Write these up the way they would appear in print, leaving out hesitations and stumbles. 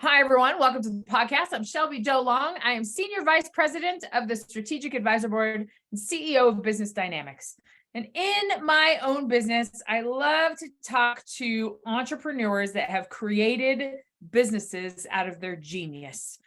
Hi, everyone. Welcome to the podcast. I'm Shelby Joe Long. I am Senior Vice President of the Strategic Advisor Board and CEO of Business Dynamics. And in my own business, I love to talk to entrepreneurs that have created businesses out of their genius,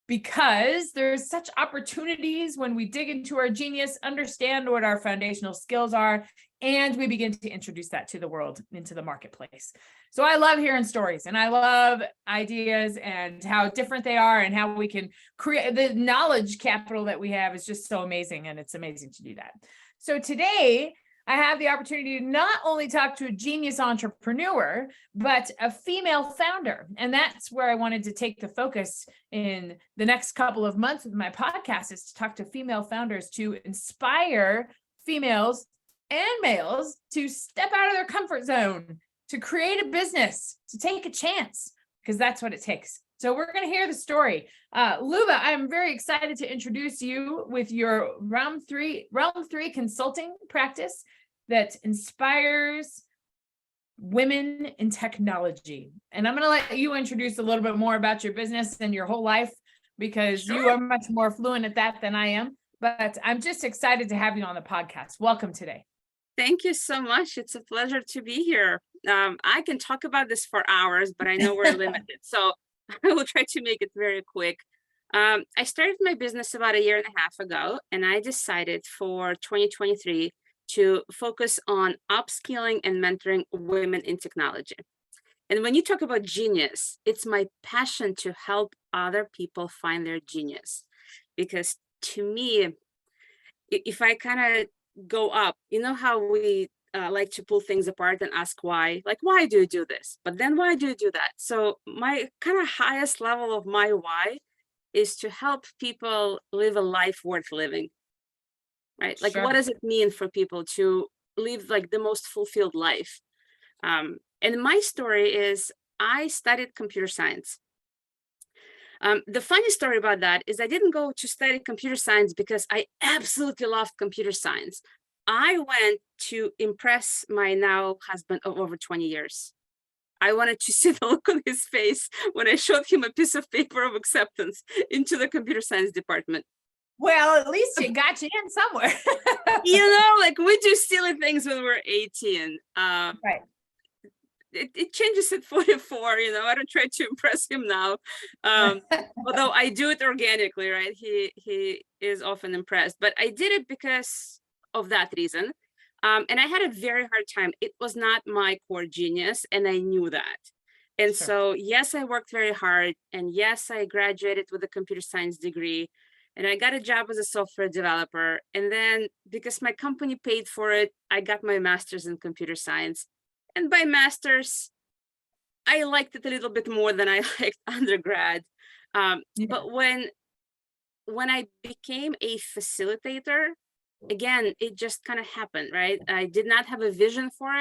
because there's such opportunities when we dig into our genius, understand what our foundational skills are, and we begin to introduce that to the world, into the marketplace. So I love hearing stories, and I love ideas and how different they are, and how we can create the knowledge capital that we have is just so amazing, and it's amazing to do that. So today, I have the opportunity to not only talk to a genius entrepreneur, but a female founder. And that's where I wanted to take the focus in the next couple of months with my podcast, is to talk to female founders to inspire females and males to step out of their comfort zone, to create a business, to take a chance, because that's what it takes. So we're going to hear the story. Luba, I'm very excited to introduce you with your Realm 3 consulting practice that inspires women in technology. And I'm going to let you introduce a little bit more about your business and your whole life, because you are much more fluent at that than I am. But I'm just excited to have you on the podcast. Welcome today. Thank you so much. It's a pleasure to be here. I can talk about this for hours, but I know we're limited. So I will try to make it very quick. I started my business about 1.5 years ago, and I decided for 2023 to focus on upskilling and mentoring women in technology. And when you talk about genius, it's my passion to help other people find their genius. Because to me, if I kind of go up, you know how we like to pull things apart and ask why, like, why do you do this? But then why do you do that? So my kind of highest level of my why is to help people live a life worth living, right? Like, what does it mean for people to live like the most fulfilled life? And my story is I studied computer science. The funny story about that is I didn't go to study computer science because I absolutely loved computer science. I went to impress my now husband of over 20 years. I wanted to see the look on his face when I showed him a piece of paper of acceptance into the computer science department. Well, at least it got you in somewhere. Like we do silly things when we're 18. Right. It changes at 44, I don't try to impress him now. Although I do it organically, right? He is often impressed, but I did it because of that reason. And I had a very hard time. It was not my core genius, and I knew that. And so, yes, I worked very hard, and yes, I graduated with a computer science degree, and I got a job as a software developer. And then because my company paid for it, I got my master's in computer science. And by master's, I liked it a little bit more than I liked undergrad. But when I became a facilitator, again, it just kind of happened, right? I did not have a vision for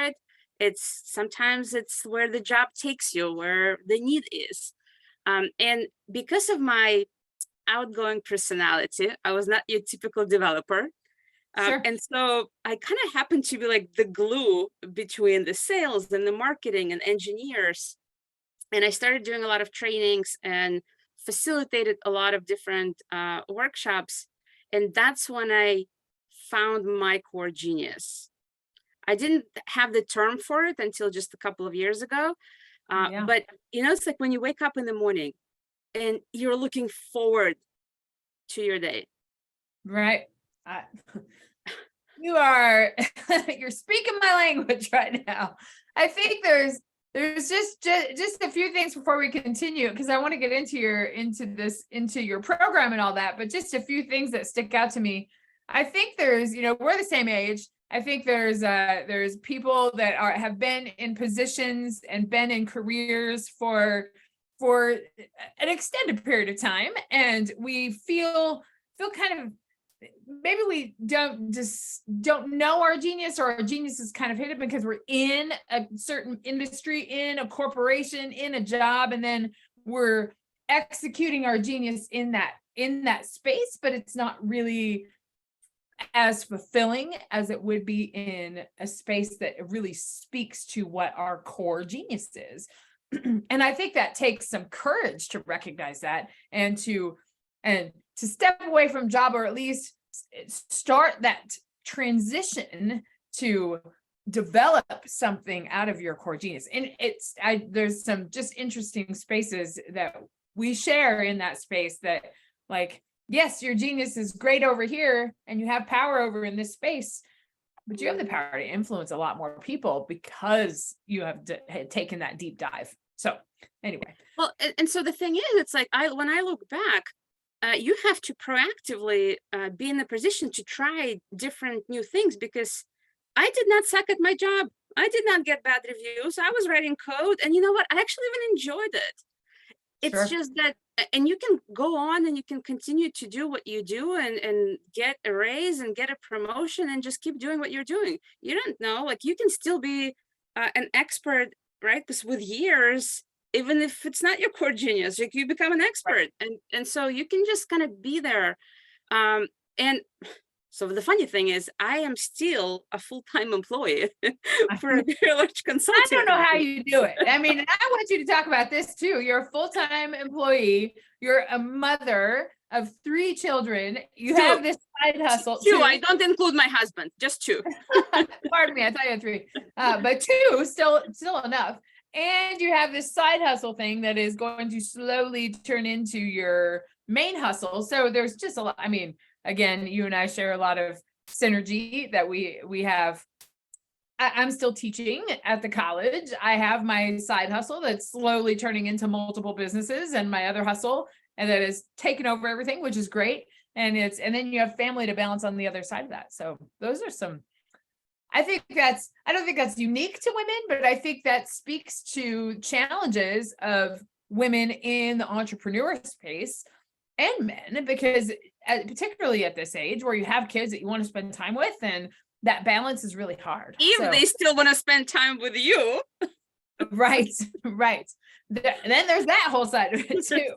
it. Sometimes it's where the job takes you, where the need is. And because of my outgoing personality, I was not your typical developer. And so I kind of happened to be like the glue between the sales and the marketing and engineers. And I started doing a lot of trainings and facilitated a lot of different workshops. And that's when I found my core genius. I didn't have the term for it until just a couple of years ago. But, it's like when you wake up in the morning and you're looking forward to your day. Right. You're speaking my language right now. I think there's just a few things before we continue, because I want to get into your program and all that, but just a few things that stick out to me. I think there's, we're the same age. I think there's people that have been in positions and been in careers for an extended period of time, and we feel kind of, maybe we don't know our genius, or our genius is kind of hidden because we're in a certain industry, in a corporation, in a job, and then we're executing our genius in that space, but it's not really as fulfilling as it would be in a space that really speaks to what our core genius is. And I think that takes some courage to recognize that and to step away from job, or at least start that transition to develop something out of your core genius. And there's some just interesting spaces that we share in that space that, like, yes, your genius is great over here and you have power over in this space, but you have the power to influence a lot more people because you have taken that deep dive. So anyway. Well, and so the thing is, it's like, when I look back, you have to proactively be in a position to try different new things, because I did not suck at my job. I did not get bad reviews. I was writing code, and you know what? I actually even enjoyed it. It's Sure. just that, and you can go on and you can continue to do what you do and get a raise and get a promotion and just keep doing what you're doing. You don't know, like, you can still be an expert, right? Because with years, even if it's not your core genius, like, you become an expert, and so you can just kind of be there. And so the funny thing is, I am still a full-time employee for a very large consulting I don't know how company. you do it. I mean, I want you to talk about this too. You're a full-time employee. You're a mother of 3 children. You have this side hustle. 2. I don't include my husband, just 2. Pardon me, I thought you had 3. But 2, still enough. And you have this side hustle thing that is going to slowly turn into your main hustle. So there's just a lot. I mean, again, you and I share a lot of synergy that we have. I'm still teaching at the college. I have my side hustle that's slowly turning into multiple businesses, and my other hustle, and that is taken over everything, which is great. And then you have family to balance on the other side of that. So those are some, I don't think that's unique to women, but I think that speaks to challenges of women in the entrepreneur space and men, because particularly at this age where you have kids that you want to spend time with, and that balance is really hard. If they still want to spend time with you. Right. Then there's that whole side of it too.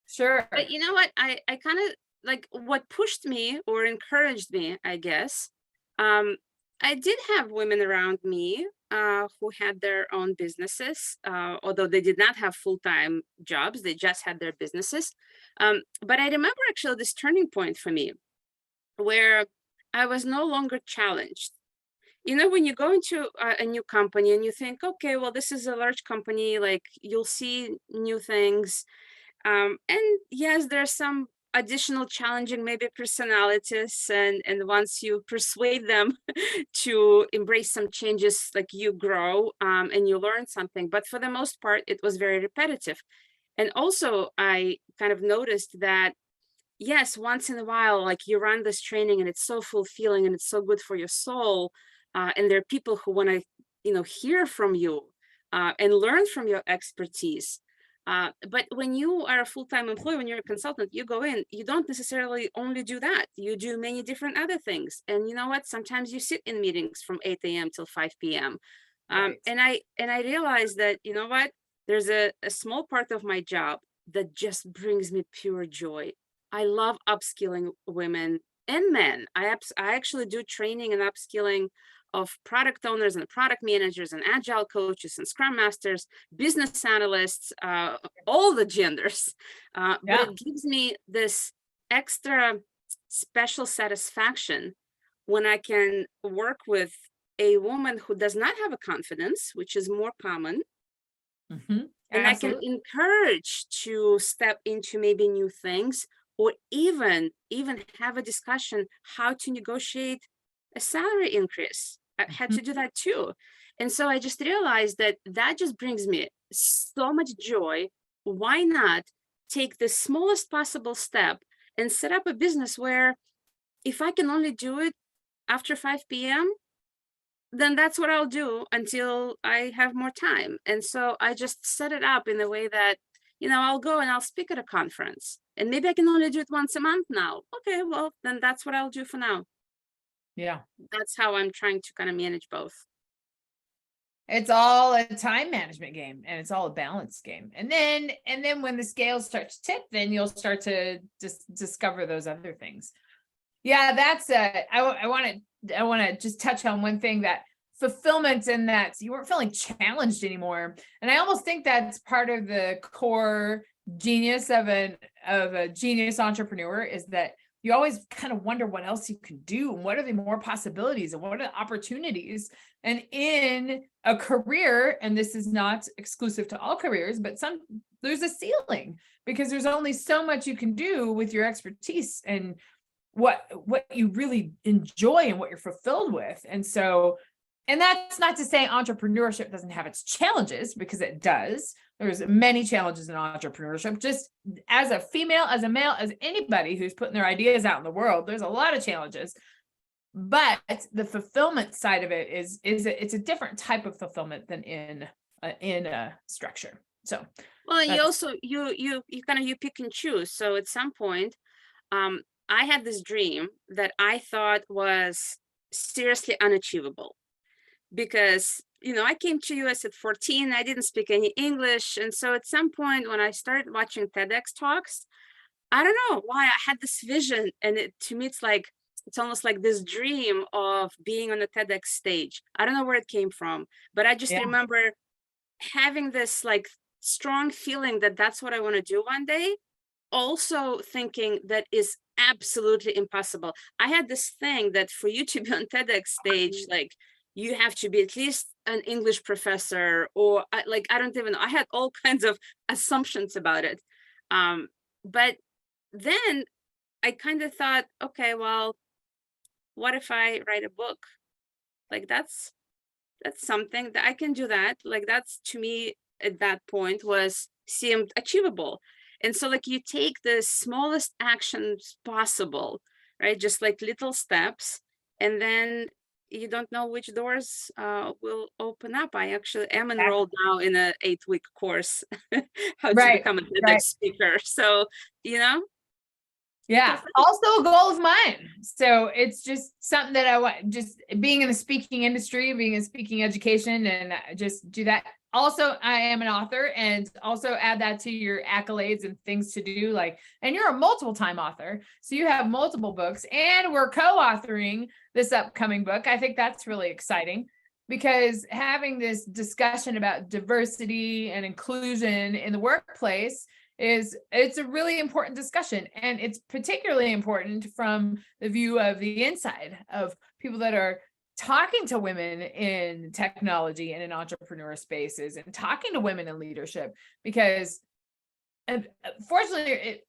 Sure. But you know what? I kind of, like, what pushed me or encouraged me, I guess, I did have women around me who had their own businesses, although they did not have full-time jobs, they just had their businesses. But I remember actually this turning point for me where I was no longer challenged. You know, when you go into a new company and you think, okay, well, this is a large company, like, you'll see new things. And yes, there's some additional challenging maybe personalities, and once you persuade them to embrace some changes, like, you grow and you learn something. But for the most part, it was very repetitive. And also, I kind of noticed that, yes, once in a while, like, you run this training and it's so fulfilling and it's so good for your soul, and there are people who want to, hear from you and learn from your expertise. But when you are a full-time employee, when you're a consultant, you go in, you don't necessarily only do that. You do many different other things. And you know what? Sometimes you sit in meetings from 8 a.m. till 5 p.m. Right. And I realized that, you know what? There's a small part of my job that just brings me pure joy. I love upskilling women and men. I actually do training and upskilling of product owners and product managers and agile coaches and scrum masters, business analysts, all the genders. But it gives me this extra special satisfaction when I can work with a woman who does not have a confidence, which is more common. Mm-hmm. And I can encourage to step into maybe new things, or even have a discussion how to negotiate a salary increase. I had to do that too. And so I just realized that just brings me so much joy. Why not take the smallest possible step and set up a business where, if I can only do it after 5 p.m., then that's what I'll do until I have more time. And so I just set it up in a way that, I'll go and I'll speak at a conference, and maybe I can only do it once a month now. Okay, well, then that's what I'll do for now. Yeah. That's how I'm trying to kind of manage both. It's all a time management game, and it's all a balance game. And then when the scales start to tip, then you'll start to just discover those other things. Yeah, that's I want to just touch on one thing that fulfillment in that you weren't feeling challenged anymore. And I almost think that's part of the core genius of a genius entrepreneur, is that you always kind of wonder what else you can do and what are the more possibilities and what are the opportunities. And in a career, and this is not exclusive to all careers, but there's a ceiling, because there's only so much you can do with your expertise and what you really enjoy and what you're fulfilled with. And so, and that's not to say entrepreneurship doesn't have its challenges, because it does. There's many challenges in entrepreneurship. Just as a female, as a male, as anybody who's putting their ideas out in the world, there's a lot of challenges. But the fulfillment side of it it's a different type of fulfillment than in a structure. So, well, you also you pick and choose. So at some point, I had this dream that I thought was seriously unachievable, because I came to US at 14. I didn't speak any English, and so at some point when I started watching TEDx talks, I don't know why I had this vision, and to me it's almost like this dream of being on a TEDx stage. I don't know where it came from, but I just remember having this like strong feeling that that's what I want to do one day. Also thinking that is absolutely impossible. I had this thing that for you to be on TEDx stage, like you have to be at least an English professor, or I don't even know. I had all kinds of assumptions about it. But then I kind of thought, okay, well, what if I write a book? Like that's something that I can do that. Like that's, to me at that point seemed achievable. And so like you take the smallest actions possible, right? Just like little steps, and then you don't know which doors will open up. I actually am enrolled now in an 8-week course, how to become a TEDx speaker. So, yeah, also a goal of mine. So it's just something that I want, just being in the speaking industry, being in speaking education, and just do that. Also, I am an author, and also add that to your accolades and things to do. And you're a multiple time author, so you have multiple books, and we're co-authoring this upcoming book. I think that's really exciting, because having this discussion about diversity and inclusion in the workplace it's a really important discussion. And it's particularly important from the view of the inside of people that are talking to women in technology and in entrepreneur spaces, and talking to women in leadership, because unfortunately,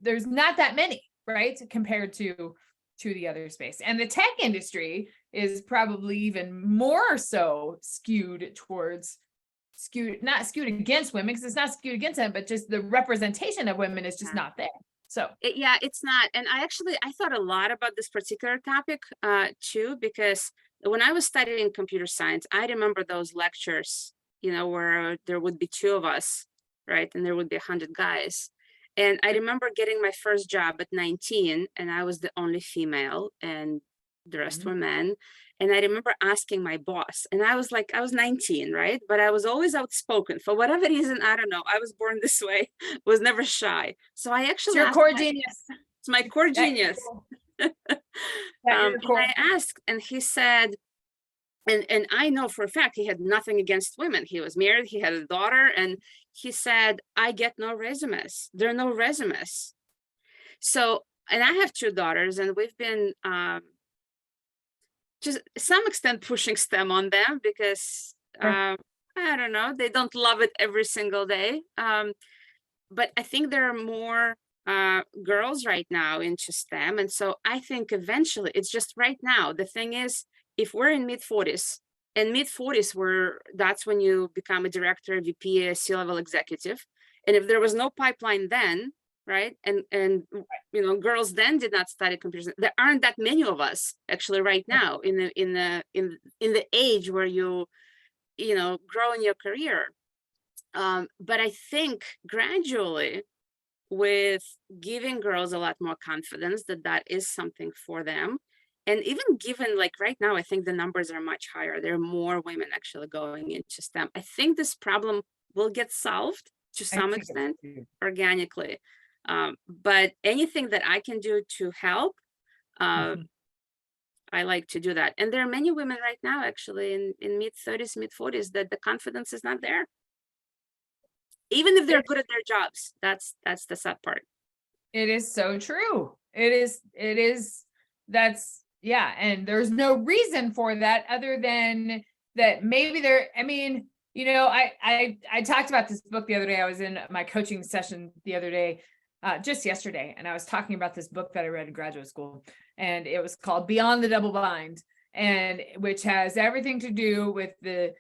there's not that many, right, compared to the other space. And the tech industry is probably even more so not skewed against women, because it's not skewed against them, but just the representation of women is just not there. So it's not. And I thought a lot about this particular topic too, because when I was studying computer science, I remember those lectures, where there would be 2 of us, right? And there would be 100 guys. And I remember getting my first job at 19, and I was the only female, and the rest were men. And I remember asking my boss, and I was 19, right? But I was always outspoken for whatever reason. I don't know. I was born this way, was never shy. So I actually, it's your core genius. It's my core genius. And I asked, and he said, and I know for a fact he had nothing against women. He was married, he had a daughter, and he said, I get no resumes. There are no resumes. So, and I have 2 daughters, and we've been just some extent pushing STEM on them, because I don't know, they don't love it every single day. But I think there are more girls right now into STEM. And so I think eventually, it's just right now, the thing is, if we're in mid-40s, and mid-40s that's when you become a director, VP, a C-level executive. And if there was no pipeline then, right, and girls then did not study computers, there aren't that many of us actually right now in the age where you grow in your career. But I think gradually, with giving girls a lot more confidence that is something for them, and even given right now, I think the numbers are much higher. There are more women actually going into STEM. I think this problem will get solved to some extent organically. But anything that I can do to help, I I like to do that. And there are many women right now, actually, in mid-30s, mid-40s, that the confidence is not there. Even if they're good at their jobs, that's the sad part. It is so true. Yeah. And there's no reason for that other than that maybe I mean, I talked about this book the other day. I was in my coaching session the other day, just yesterday, and I was talking about this book that I read in graduate school, and it was called Beyond the Double Bind, and which has everything to do with the,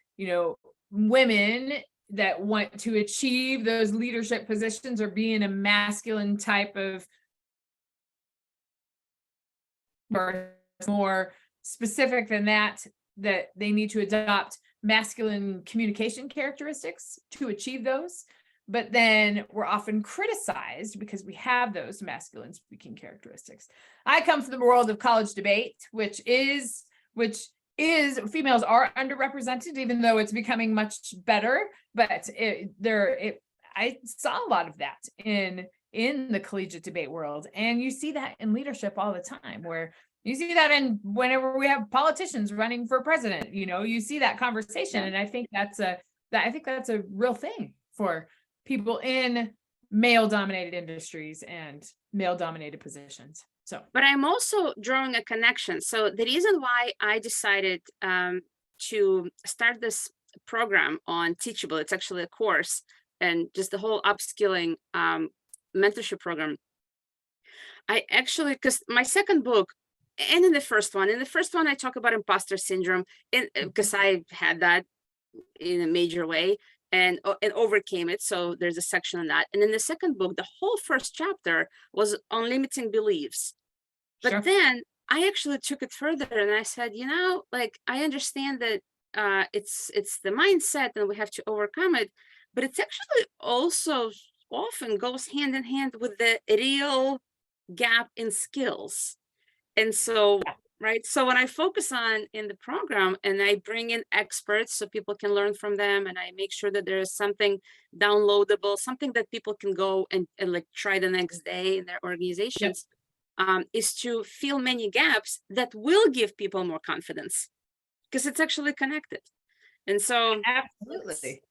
women that want to achieve those leadership positions or be in a masculine type of, or more specific than that they need to adopt masculine communication characteristics to achieve those. But then we're often criticized because we have those masculine speaking characteristics. I come from the world of college debate, which is females are underrepresented, even though it's becoming much better. But I saw a lot of that in the collegiate debate world, and you see that in leadership all the time, where you see that whenever we have politicians running for president, you see that conversation. And I think that's a real thing for people in male dominated industries and male dominated positions. So, but I'm also drawing a connection. So the reason why I decided to start this program on Teachable, it's actually a course, and just the whole upskilling mentorship program. Because my second book, and in the first one, I talk about imposter syndrome, because I had that in a major way and overcame it. So there's a section on that. And in the second book, the whole first chapter was on limiting beliefs. But sure. Then I actually took it further, and I said, I understand that it's the mindset and we have to overcome it, but it's actually also often goes hand in hand with the real gap in skills. And so, right. So when I focus on in the program and I bring in experts so people can learn from them, and I make sure that there is something downloadable, something that people can go and like try the next day in their organizations, is to fill many gaps that will give people more confidence, because it's actually connected. And so absolutely.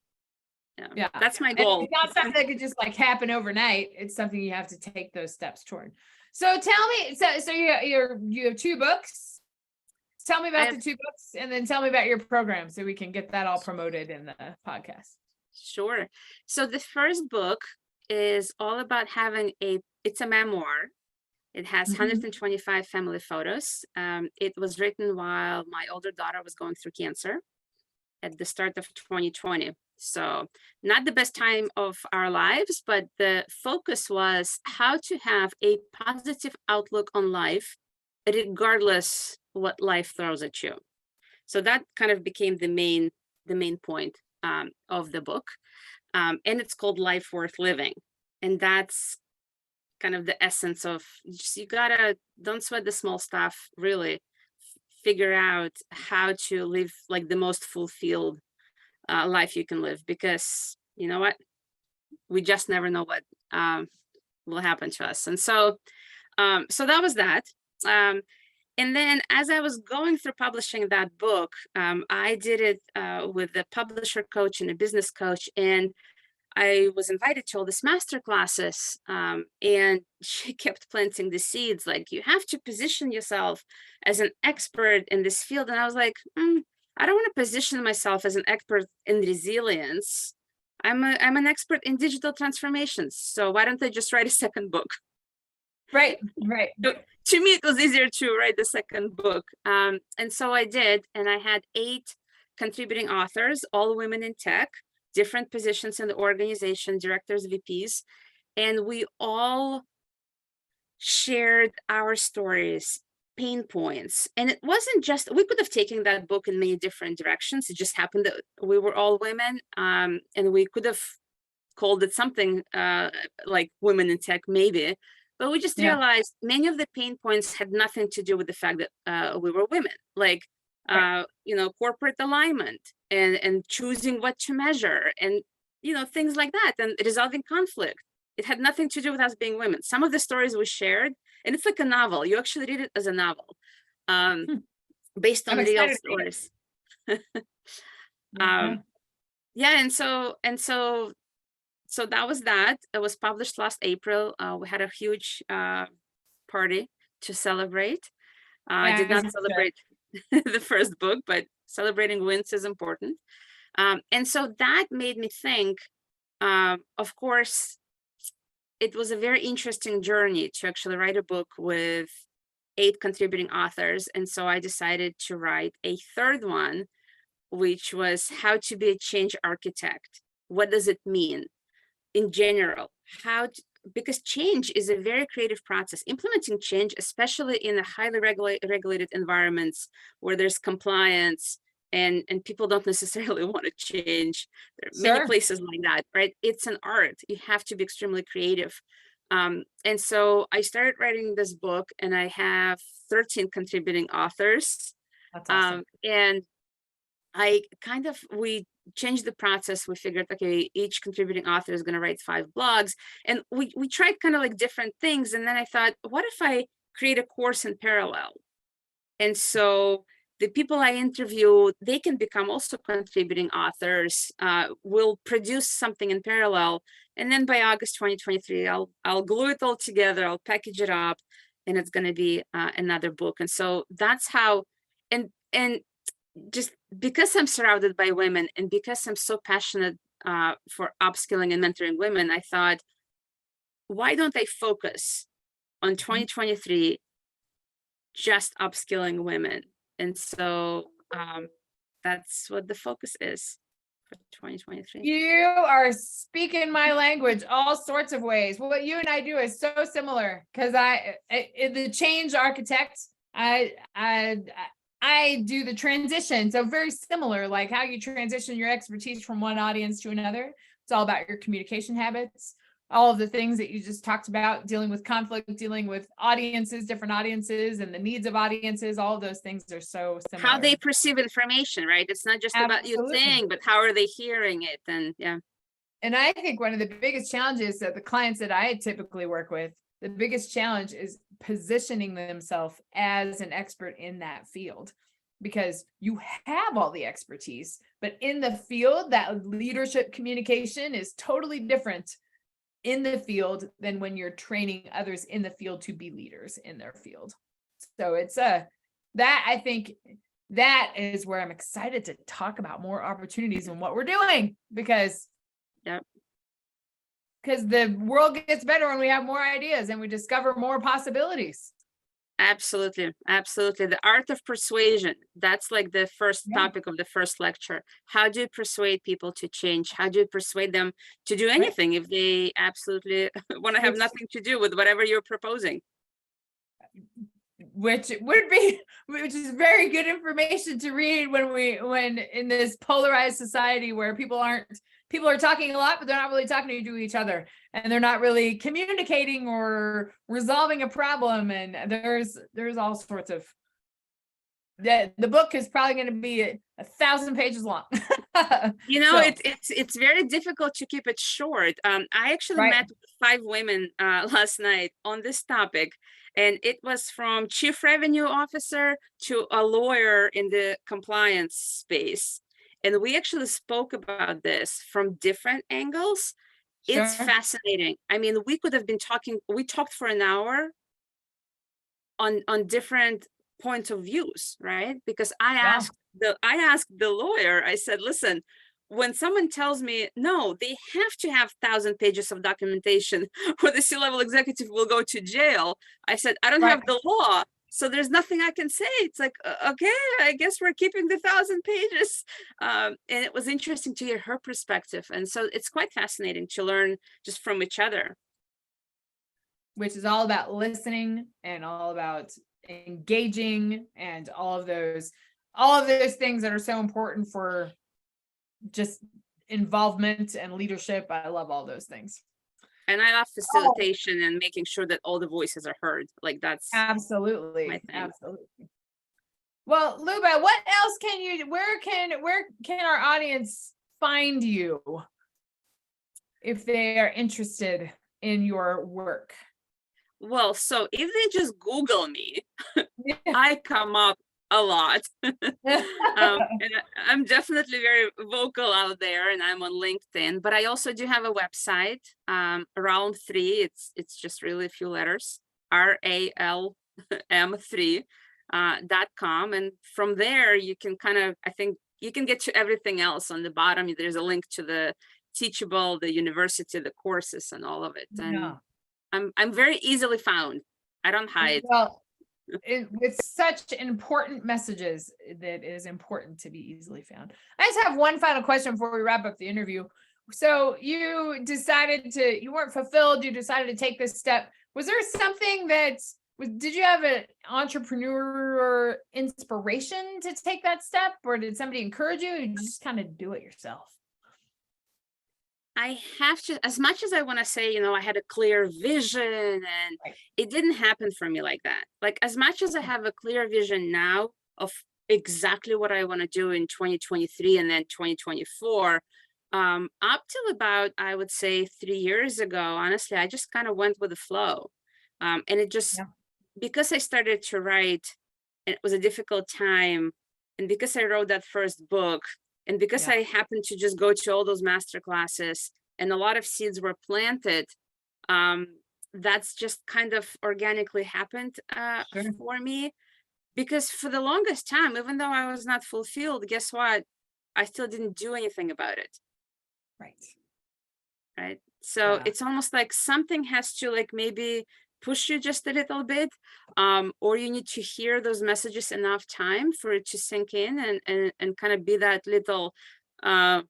Yeah, that's my goal. And it's not something that could just like happen overnight. It's something you have to take those steps toward. So tell me, so you have 2 books. Tell me about the 2 books, and then tell me about your program so we can get that all promoted in the podcast. Sure. So the first book is all about it's a memoir. It has 125 family photos. It was written while my older daughter was going through cancer at the start of 2020. So not the best time of our lives, but the focus was how to have a positive outlook on life, regardless what life throws at you. So that kind of became the main point of the book. And it's called Life Worth Living. And that's kind of the essence of don't sweat the small stuff, really figure out how to live like the most fulfilled life you can live, because you know what, we just never know what will happen to us. And so that was that. And then as I was going through publishing that book, I did it with a publisher coach and a business coach, and I was invited to all these master classes, and she kept planting the seeds, like, you have to position yourself as an expert in this field. And I was like, I don't want to position myself as an expert in resilience. I'm an expert in digital transformations. So why don't I just write a second book? Right. So, to me, it was easier to write the second book. And so I did, and I had 8 contributing authors, all women in tech, different positions in the organization, directors, VPs, and we all shared our stories, pain points. And it wasn't just, we could have taken that book in many different directions. It just happened that we were all women, and we could have called it something like Women in Tech, maybe. But we just realized many of the pain points had nothing to do with the fact that we were women, like, corporate alignment and choosing what to measure and, things like that, and resolving conflict. It had nothing to do with us being women. Some of the stories we shared, and it's like a novel. You actually read it as a novel. based I'm on real excited to read it. stories. Yeah. Yeah, and so that was that. It was published last April. We had a huge party to celebrate. I did As not you should. celebrate the first book, but celebrating wins is important. And so that made me think, of course, it was a very interesting journey to actually write a book with 8 contributing authors. And so I decided to write a third one, which was how to be a change architect. What does it mean in general? Because change is a very creative process. Implementing change, especially in a highly regulated environments where there's compliance and people don't necessarily want to change. There are many Sure. places like that, right? It's an art. You have to be extremely creative. And so I started writing this book, and I have 13 contributing authors. That's awesome. And we changed the process. We figured, okay, each contributing author is going to write 5 blogs. And we tried kind of like different things. And then I thought, what if I create a course in parallel? And so the people I interview, they can become also contributing authors. We'll produce something in parallel. And then by August 2023, I'll glue it all together. I'll package it up, and it's going to be another book. And so that's how, and just because I'm surrounded by women, and because I'm so passionate for upskilling and mentoring women, I thought, why don't I focus on 2023 just upskilling women? And so that's what the focus is for 2023. You are speaking my language all sorts of ways. What you and I do is so similar, because the change architect, I do the transition. So very similar, like how you transition your expertise from one audience to another. It's all about your communication habits, all of the things that you just talked about, dealing with conflict, dealing with audiences, different audiences, and the needs of audiences. All of those things are so similar. How they perceive information, right? It's not just about you saying, but how are they hearing it? And yeah. And I think one of the biggest challenges that the clients that I typically work with, the biggest challenge is positioning themselves as an expert in that field, because you have all the expertise, but in the field, that leadership communication is totally different in the field than when you're training others in the field to be leaders in their field. So it's that I think that is where I'm excited to talk about more opportunities and what we're doing, because the world gets better when we have more ideas and we discover more possibilities. Absolutely. The art of persuasion. That's like the first topic of the first lecture. How do you persuade people to change? How do you persuade them to do anything if they absolutely want to have nothing to do with whatever you're proposing? Which is very good information to read when in this polarized society where people are talking a lot, but they're not really talking to each other, and they're not really communicating or resolving a problem. And there's all sorts of the book is probably going to be 1,000 pages long. It's very difficult to keep it short. I actually met 5 women last night on this topic, and it was from chief revenue officer to a lawyer in the compliance space. And we actually spoke about this from different angles. Sure. It's fascinating. I mean, we talked for an hour on different points of views, right? Because I asked the lawyer, I said, listen, when someone tells me, no, they have to have 1,000 pages of documentation or the C-level executive will go to jail. I said, I don't have the law, so there's nothing I can say. It's like, okay, I guess we're keeping the 1,000 pages. And it was interesting to hear her perspective. And so it's quite fascinating to learn just from each other. Which is all about listening and all about engaging and all of those things that are so important for just involvement and leadership. I love all those things. And I love facilitation and making sure that all the voices are heard. Like that's absolutely my thing. Absolutely. Well, Luba, what else where can our audience find you if they are interested in your work? Well, so if they just Google me, I come up a lot. I'm definitely very vocal out there, and I'm on LinkedIn, but I also do have a website, around three. It's just really a few letters, RALM3.com. And from there, you can kind of, I think you can get to everything else on the bottom. There's a link to the Teachable, the university, the courses, and all of it. And Yeah. I'm very easily found. I don't hide. Well, with such important messages that it is important to be easily found. I just have one final question before we wrap up the interview. So you you weren't fulfilled, you decided to take this step. Was there something did you have an entrepreneur inspiration to take that step, or did somebody encourage you? Or you just kind of do it yourself? I have to, as much as I want to say, I had a clear vision, and Right. it didn't happen for me like that. Like, as much as I have a clear vision now of exactly what I want to do in 2023 and then 2024, up till about, I would say 3 years ago, honestly, I just kind of went with the flow. And it just, Yeah. because I started to write, and it was a difficult time, and because I wrote that first book, and because Yeah. I happened to just go to all those master classes and a lot of seeds were planted, that's just kind of organically happened Sure. for me. Because for the longest time, even though I was not fulfilled, guess what? I still didn't do anything about it. Right. Right. So Yeah. it's almost like something has to, like, maybe push you just a little bit, or you need to hear those messages enough time for it to sink in, and kind of be that little uh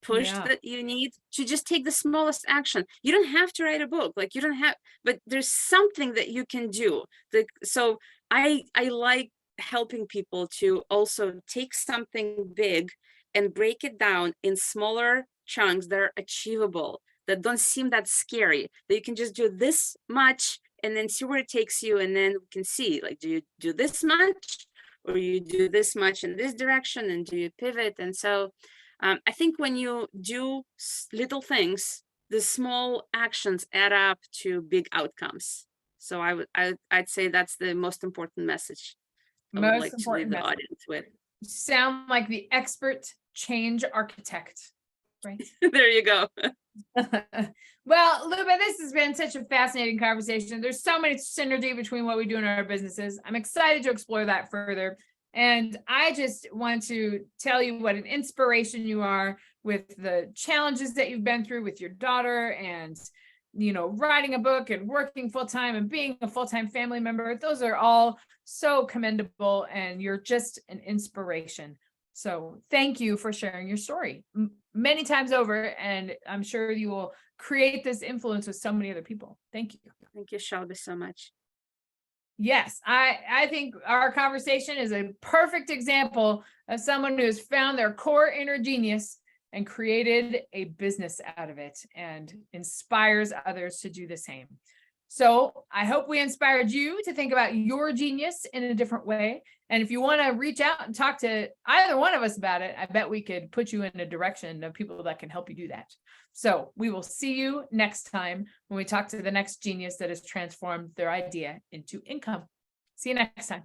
push Yeah. that you need to just take the smallest action. You don't have to write a book, like, you don't have, but there's something that you can do. Like, so I like helping people to also take something big and break it down in smaller chunks that are achievable, that don't seem that scary, that you can just do this much and then see where it takes you. And then we can see, like, do you do this much, or you do this much in this direction, and do you pivot? And so I think when you do little things, the small actions add up to big outcomes. So I'd say that's the most important message I would Most like to leave important the message. audience with. You sound like the expert change architect, right? There you go. Well, Luba, this has been such a fascinating conversation. There's so much synergy between what we do in our businesses. I'm excited to explore that further. And I just want to tell you what an inspiration you are with the challenges that you've been through with your daughter, and writing a book and working full-time and being a full-time family member. Those are all so commendable, and you're just an inspiration. So thank you for sharing your story many times over, and I'm sure you will create this influence with so many other people. Thank you. Thank you, Shelby, so much. Yes, I think our conversation is a perfect example of someone who has found their core inner genius and created a business out of it, and inspires others to do the same. So I hope we inspired you to think about your genius in a different way. And if you want to reach out and talk to either one of us about it, I bet we could put you in a direction of people that can help you do that. So we will see you next time when we talk to the next genius that has transformed their idea into income. See you next time.